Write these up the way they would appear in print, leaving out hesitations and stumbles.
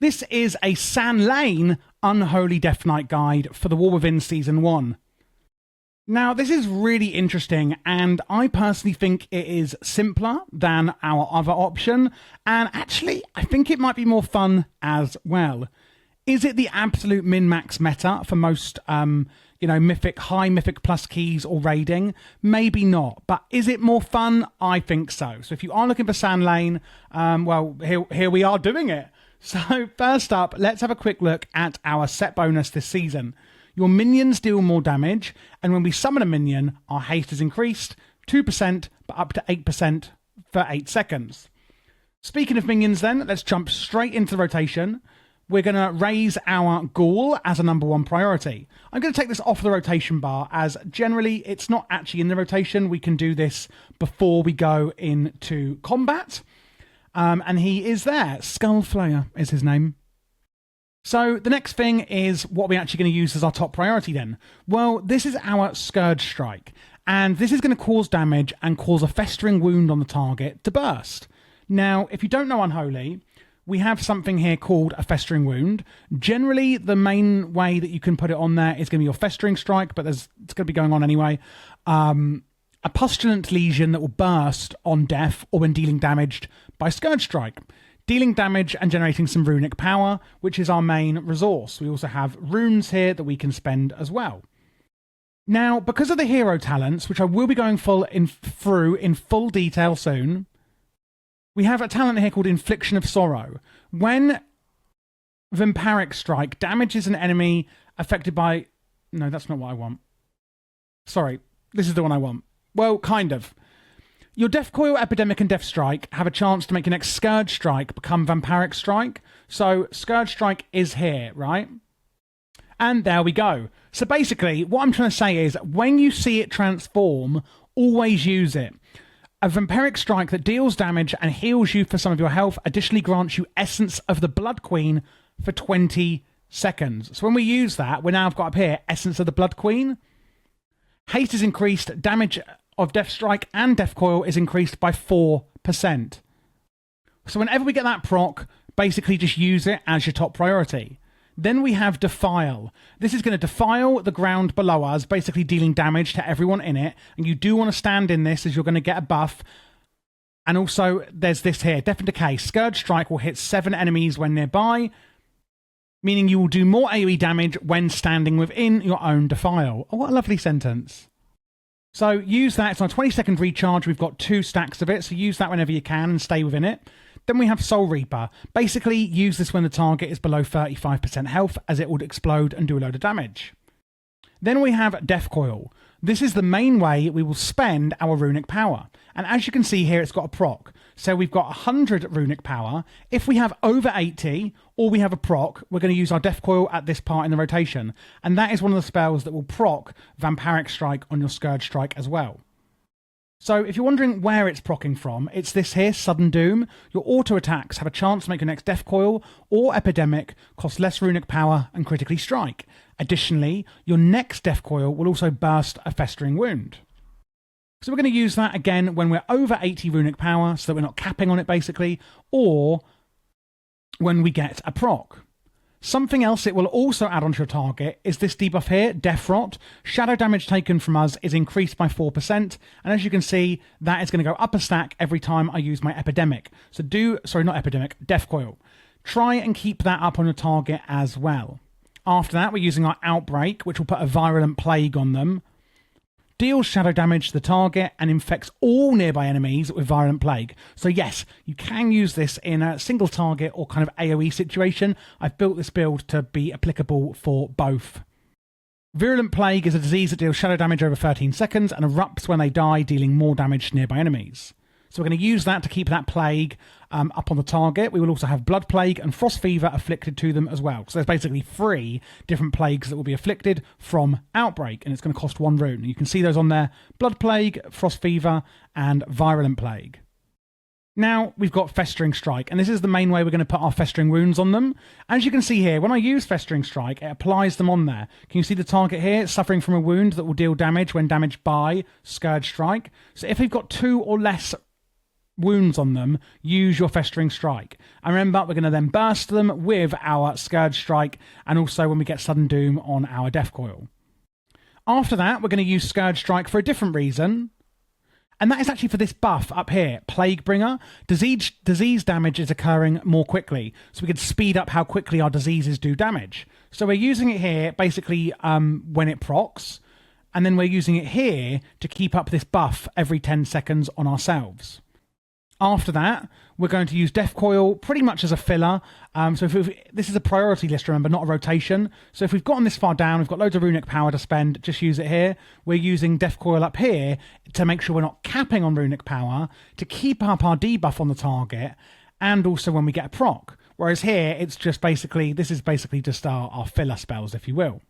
This is a San'Layn Unholy Death Knight guide for the War Within Season 1. Now, this is really interesting, and I personally think it is simpler than our other option, and actually, I think it might be more fun as well. Is it the absolute min-max meta for most, mythic, high mythic plus keys or raiding? Maybe not, but is it more fun? I think so. So if you are looking for San'Layn, well, here we are doing it. So first up, let's have a quick look at our set bonus this season. Your minions deal more damage, and when we summon a minion, our haste is increased 2%, but up to 8% for 8 seconds. Speaking of minions then, let's jump straight into the rotation. We're going to raise our Ghoul as a #1 priority. I'm going to take this off the rotation bar, as generally it's not actually in the rotation. We can do this before we go into combat. And he is there. Skullflayer is his name. So the next thing is what we're actually going to use as our top priority then. Well, this is our Scourge Strike, and this is going to cause damage and cause a festering wound on the target to burst. Now, if you don't know Unholy, we have something here called a festering wound. Generally, the main way that you can put it on there is going to be your festering strike, but it's going to be going on anyway. A pustulent lesion that will burst on death or when dealing damage by Scourge Strike. Dealing damage and generating some runic power, which is our main resource. We also have runes here that we can spend as well. Now, because of the hero talents, which I will be going through in full detail soon, we have a talent here called Infliction of Sorrow. When Vampiric Strike damages an enemy affected by... No, that's not what I want. Sorry, this is the one I want. Well, kind of. Your Death Coil, Epidemic, and Death Strike have a chance to make your next Scourge Strike become Vampiric Strike. So Scourge Strike is here, right? And there we go. So basically, what I'm trying to say is, when you see it transform, always use it. A Vampiric Strike that deals damage and heals you for some of your health additionally grants you Essence of the Blood Queen for 20 seconds. So when we use that, we now have got up here, Essence of the Blood Queen. Haste is increased, damage of Death Strike and Death Coil is increased by 4%. So whenever we get that proc, basically just use it as your top priority. Then we have Defile. This is going to defile the ground below us, basically dealing damage to everyone in it. And you do want to stand in this as you're going to get a buff. And also there's this here, Death and Decay. Scourge Strike will hit 7 enemies when nearby, meaning you will do more AoE damage when standing within your own Defile. Oh, what a lovely sentence. So use that. It's on a 20-second recharge. We've got 2 stacks of it, so use that whenever you can and stay within it. Then we have Soul Reaper. Basically, use this when the target is below 35% health, as it would explode and do a load of damage. Then we have Death Coil. This is the main way we will spend our runic power. And as you can see here, it's got a proc. So we've got 100 runic power. If we have over 80, or we have a proc, we're going to use our Death Coil at this part in the rotation. And that is one of the spells that will proc Vampiric Strike on your Scourge Strike as well. So if you're wondering where it's proccing from, it's this here, Sudden Doom. Your auto attacks have a chance to make your next Death Coil or Epidemic cost less runic power and critically strike. Additionally, your next Death Coil will also burst a festering wound. So we're going to use that again when we're over 80 runic power, so that we're not capping on it basically, or when we get a proc. Something else it will also add onto your target is this debuff here, Death Rot. Shadow damage taken from us is increased by 4%, and as you can see, that is going to go up a stack every time I use my Epidemic. So Death Coil. Try and keep that up on your target as well. After that, we're using our Outbreak, which will put a Virulent Plague on them. Deals shadow damage to the target and infects all nearby enemies with Virulent Plague. So yes, you can use this in a single target or kind of AoE situation. I've built this build to be applicable for both. Virulent Plague is a disease that deals shadow damage over 13 seconds and erupts when they die, dealing more damage to nearby enemies. So we're going to use that to keep that plague up on the target. We will also have Blood Plague and Frost Fever afflicted to them as well. So there's basically 3 different plagues that will be afflicted from Outbreak, and it's going to cost 1 rune. You can see those on there: Blood Plague, Frost Fever, and Virulent Plague. Now we've got Festering Strike, and this is the main way we're going to put our Festering Wounds on them. As you can see here, when I use Festering Strike, it applies them on there. Can you see the target here? It's suffering from a wound that will deal damage when damaged by Scourge Strike. So if we've got 2 or less wounds on them, use your Festering Strike. And remember, we're going to then burst them with our Scourge Strike, and also when we get Sudden Doom on our Death Coil. After that, we're going to use Scourge Strike for a different reason, and that is actually for this buff up here, Plague Bringer. Disease damage is occurring more quickly, so we can speed up how quickly our diseases do damage. So we're using it here, basically, when it procs, and then we're using it here to keep up this buff every 10 seconds on ourselves. After that, we're going to use Death Coil pretty much as a filler. So this is a priority list, remember, not a rotation. So if we've gotten this far down, we've got loads of runic power to spend, just use it here. We're using Death Coil up here to make sure we're not capping on runic power, to keep up our debuff on the target, and also when we get a proc. Whereas here, it's just basically, this is basically just our filler spells, if you will.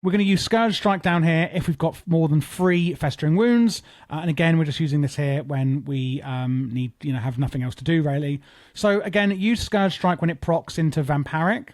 We're going to use Scourge Strike down here if we've got more than 3 Festering Wounds. And again, we're just using this here when we need, have nothing else to do, really. So again, use Scourge Strike when it procs into Vampiric.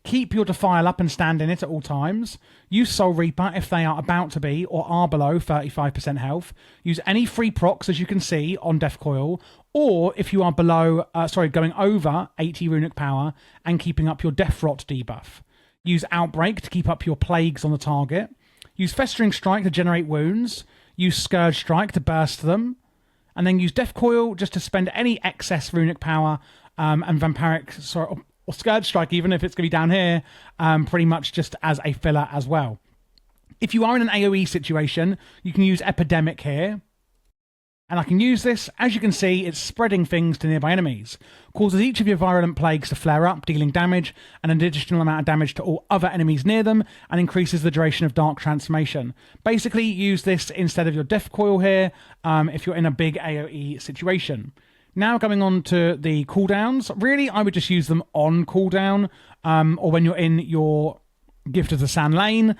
Keep your Defile up and stand in it at all times. Use Soul Reaper if they are about to be or are below 35% health. Use any free procs, as you can see, on Death Coil. Or if you are going over 80 runic power and keeping up your Death Rot debuff. Use Outbreak to keep up your plagues on the target. Use Festering Strike to generate wounds. Use Scourge Strike to burst them. And then use Death Coil just to spend any excess runic power and Vampiric, or Scourge Strike, even if it's going to be down here, pretty much just as a filler as well. If you are in an AoE situation, you can use Epidemic here. And I can use this. As you can see, it's spreading things to nearby enemies. Causes each of your virulent plagues to flare up, dealing damage and an additional amount of damage to all other enemies near them, and increases the duration of Dark Transformation. Basically, use this instead of your Death Coil here if you're in a big AoE situation. Now going on to the cooldowns. Really, I would just use them on cooldown, or when you're in your Gift of the San'Layn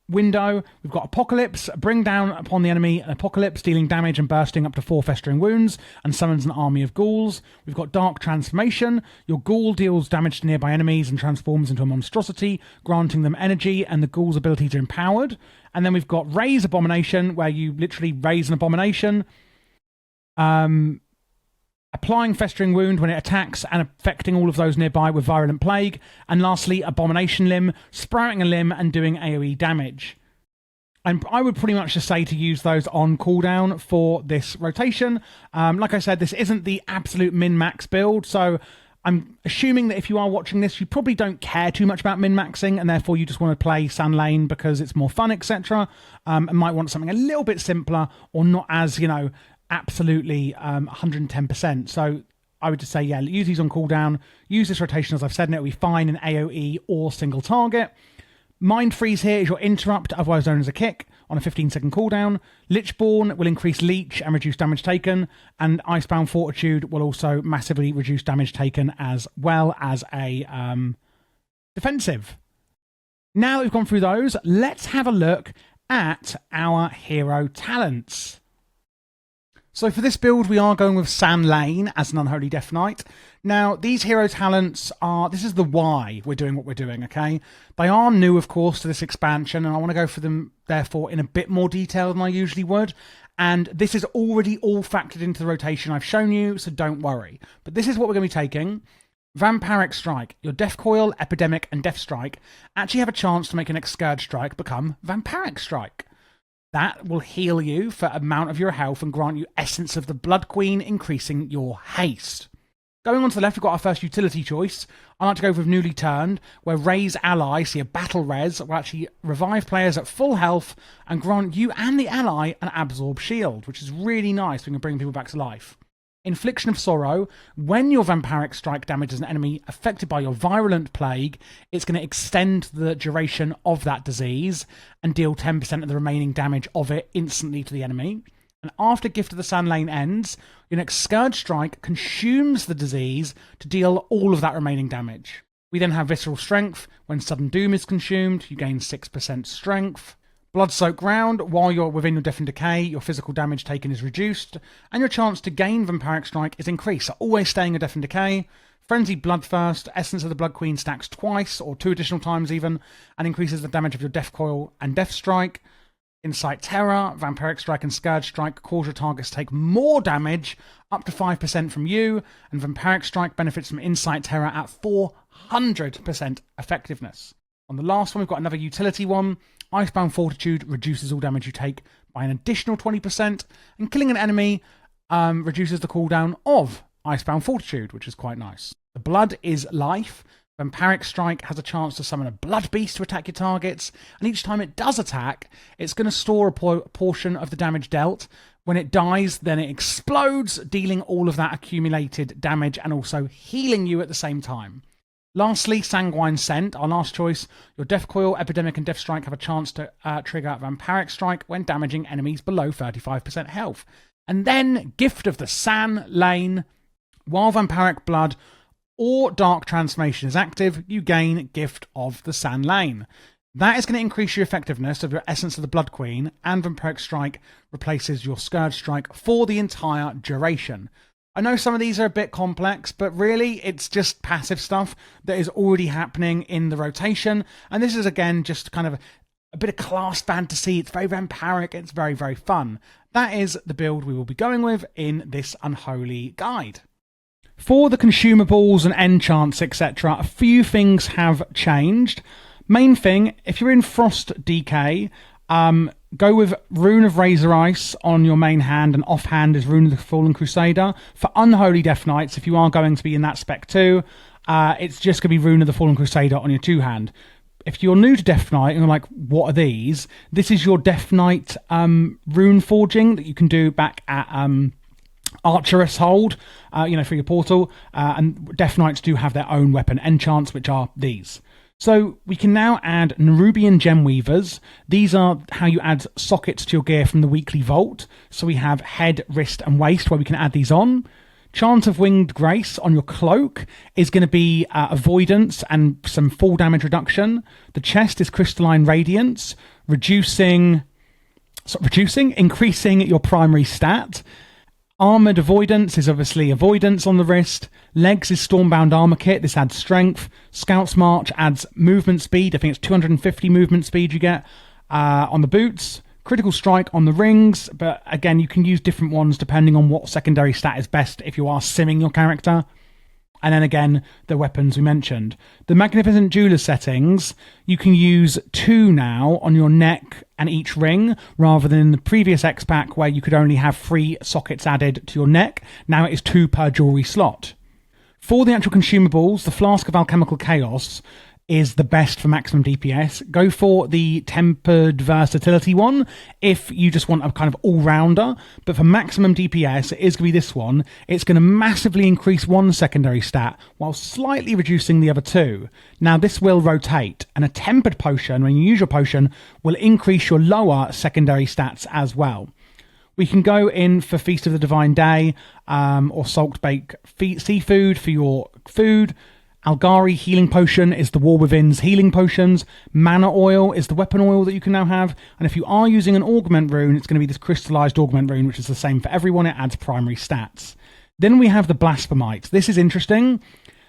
window. We've got Apocalypse, bring down upon the enemy an Apocalypse, dealing damage and bursting up to 4 Festering Wounds, and summons an army of ghouls. We've got Dark Transformation. Your ghoul deals damage to nearby enemies and transforms into a monstrosity, granting them energy, and the ghoul's abilities are empowered. And then we've got Raise Abomination, where you literally raise an abomination, applying Festering Wound when it attacks and affecting all of those nearby with Virulent Plague. And lastly, Abomination Limb, sprouting a limb and doing AoE damage. And I would pretty much just say to use those on cooldown for this rotation. Like I said, this isn't the absolute min-max build, so I'm assuming that if you are watching this, you probably don't care too much about min-maxing, and therefore you just want to play San'Layn because it's more fun, etc. And might want something a little bit simpler, or not as, absolutely 110%. So I would just say, yeah, use these on cooldown. Use this rotation, as I've said, and it'll be fine in AoE or single target. Mind Freeze here is your interrupt, otherwise known as a kick, on a 15-second cooldown. Lichborn will increase leech and reduce damage taken, and Icebound Fortitude will also massively reduce damage taken as well as a defensive. Now that we've gone through those, let's have a look at our hero talents. So for this build, we are going with San'Layn as an Unholy Death Knight. Now, these hero talents this is the why we're doing what we're doing, okay? They are new, of course, to this expansion, and I want to go for them, therefore, in a bit more detail than I usually would. And this is already all factored into the rotation I've shown you, so don't worry. But this is what we're going to be taking. Vampiric Strike. Your Death Coil, Epidemic, and Death Strike actually have a chance to make an Scourge Strike become Vampiric Strike. That will heal you for amount of your health and grant you Essence of the Blood Queen, increasing your haste. Going on to the left, we've got our first utility choice. I like to go with Newly Turned, where Raise Ally, see a Battle Res, will actually revive players at full health and grant you and the ally an Absorb Shield, which is really nice when you bring people back to life. Infliction of Sorrow, when your Vampiric Strike damages an enemy affected by your Virulent Plague, it's going to extend the duration of that disease and deal 10% of the remaining damage of it instantly to the enemy. And after Gift of the San'Layn ends, your next Scourge Strike consumes the disease to deal all of that remaining damage. We then have Visceral Strength. When Sudden Doom is consumed, you gain 6% strength. Blood-Soaked Ground, while you're within your Death and Decay, your physical damage taken is reduced, and your chance to gain Vampiric Strike is increased, so always staying your Death and Decay. Frenzied Bloodthirst, Essence of the Blood Queen stacks twice, or 2 additional times even, and increases the damage of your Death Coil and Death Strike. Insight Terror, Vampiric Strike and Scourge Strike cause your targets to take more damage, up to 5% from you, and Vampiric Strike benefits from Insight Terror at 400% effectiveness. On the last one, we've got another utility one. Icebound Fortitude reduces all damage you take by an additional 20%, and killing an enemy reduces the cooldown of Icebound Fortitude, which is quite nice. The Blood is life. Vampiric Strike has a chance to summon a blood beast to attack your targets, and each time it does attack, it's going to store a portion of the damage dealt. When it dies, then it explodes, dealing all of that accumulated damage and also healing you at the same time. Lastly, Sanguine Scent, our last choice. Your Death Coil, Epidemic, and Death Strike have a chance to trigger Vampiric Strike when damaging enemies below 35% health. And then, Gift of the San'Layn. While Vampiric Blood or Dark Transformation is active, you gain Gift of the San'Layn. That is going to increase your effectiveness of your Essence of the Blood Queen, and Vampiric Strike replaces your Scourge Strike for the entire duration. I know some of these are a bit complex, but really it's just passive stuff that is already happening in the rotation. And this is, again, just kind of a bit of class fantasy. It's very vampiric. It's very, very fun. That is the build we will be going with in this Unholy guide. For the consumables and enchants, etc., a few things have changed. Main thing, if you're in Frost DK, go with Rune of Razor Ice on your main hand, and offhand is Rune of the Fallen Crusader. For Unholy Death Knights, if you are going to be in that spec too, it's just going to be Rune of the Fallen Crusader on your two-hand. If you're new to Death Knight and you're like, what are these? This is your Death Knight rune forging that you can do back at Archerous Hold, for your portal. And Death Knights do have their own weapon enchants, which are these. So we can now add Nerubian Gem Weavers. These are how you add sockets to your gear from the weekly vault. So we have head, wrist, and waist where we can add these on. Chant of Winged Grace on your cloak is going to be avoidance and some full damage reduction. The chest is Crystalline Radiance, increasing your primary stat. Armoured Avoidance is obviously avoidance on the wrist. Legs is Stormbound Armour Kit. This adds strength. Scout's March adds movement speed. I think it's 250 movement speed you get on the boots. Critical Strike on the rings. But again, you can use different ones depending on what secondary stat is best if you are simming your character. And then again, the weapons we mentioned. The Magnificent Jeweler settings, you can use 2 now on your neck and each ring, rather than in the previous X-Pack where you could only have 3 sockets added to your neck. Now it is 2 per jewellery slot. For the actual consumables, the Flask of Alchemical Chaos is the best for maximum DPS. Go for the Tempered Versatility one if you just want a kind of all-rounder. But for maximum DPS, it is going to be this one. It's going to massively increase one secondary stat while slightly reducing the other 2. Now, this will rotate. And a Tempered Potion, when you use your potion, will increase your lower secondary stats as well. We can go in for Feast of the Divine Day or Salt Baked Seafood for your food. Algari Healing Potion is the War Within's healing potions. Mana Oil is the weapon oil that you can now have. And if you are using an Augment Rune, it's going to be this Crystallized Augment Rune, which is the same for everyone. It adds primary stats. Then we have the Blasphemite. This is interesting.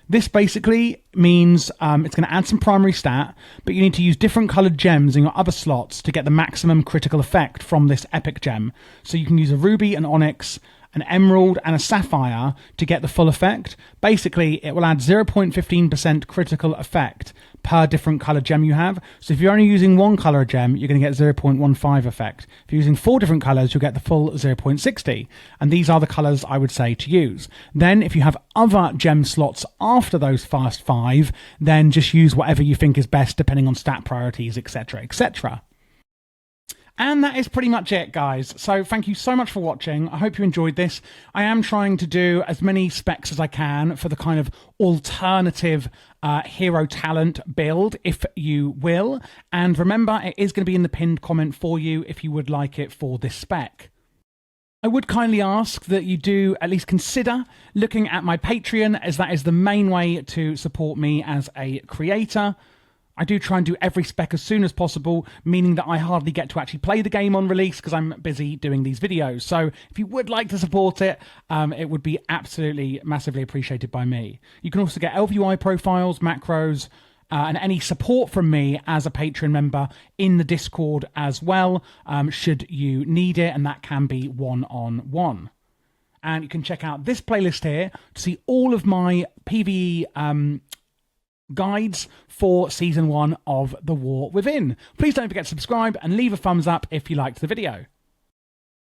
This basically means it's going to add some primary stat, but you need to use different coloured gems in your other slots to get the maximum critical effect from this epic gem. So you can use a ruby, an onyx, an emerald, and a sapphire to get the full effect. Basically, it will add 0.15% critical effect per different colour gem you have. So if you're only using one colour gem, you're going to get 0.15 effect. If you're using 4 different colours, you'll get the full 0.60. And these are the colours I would say to use. Then, if you have other gem slots after those first 5, then just use whatever you think is best depending on stat priorities, etc., etc. And that is pretty much it, guys. So thank you so much for watching. I hope you enjoyed this. I am trying to do as many specs as I can for the kind of alternative hero talent build, if you will. And remember, it is going to be in the pinned comment for you if you would like it for this spec. I would kindly ask that you do at least consider looking at my Patreon, as that is the main way to support me as a creator. I do try and do every spec as soon as possible, meaning that I hardly get to actually play the game on release because I'm busy doing these videos. So if you would like to support it, it would be absolutely massively appreciated by me. You can also get LVUI profiles, macros, and any support from me as a Patreon member in the Discord as well, should you need it, and that can be one-on-one. And you can check out this playlist here to see all of my PvE guides for Season 1 of The War Within. Please don't forget to subscribe and leave a thumbs up if you liked the video.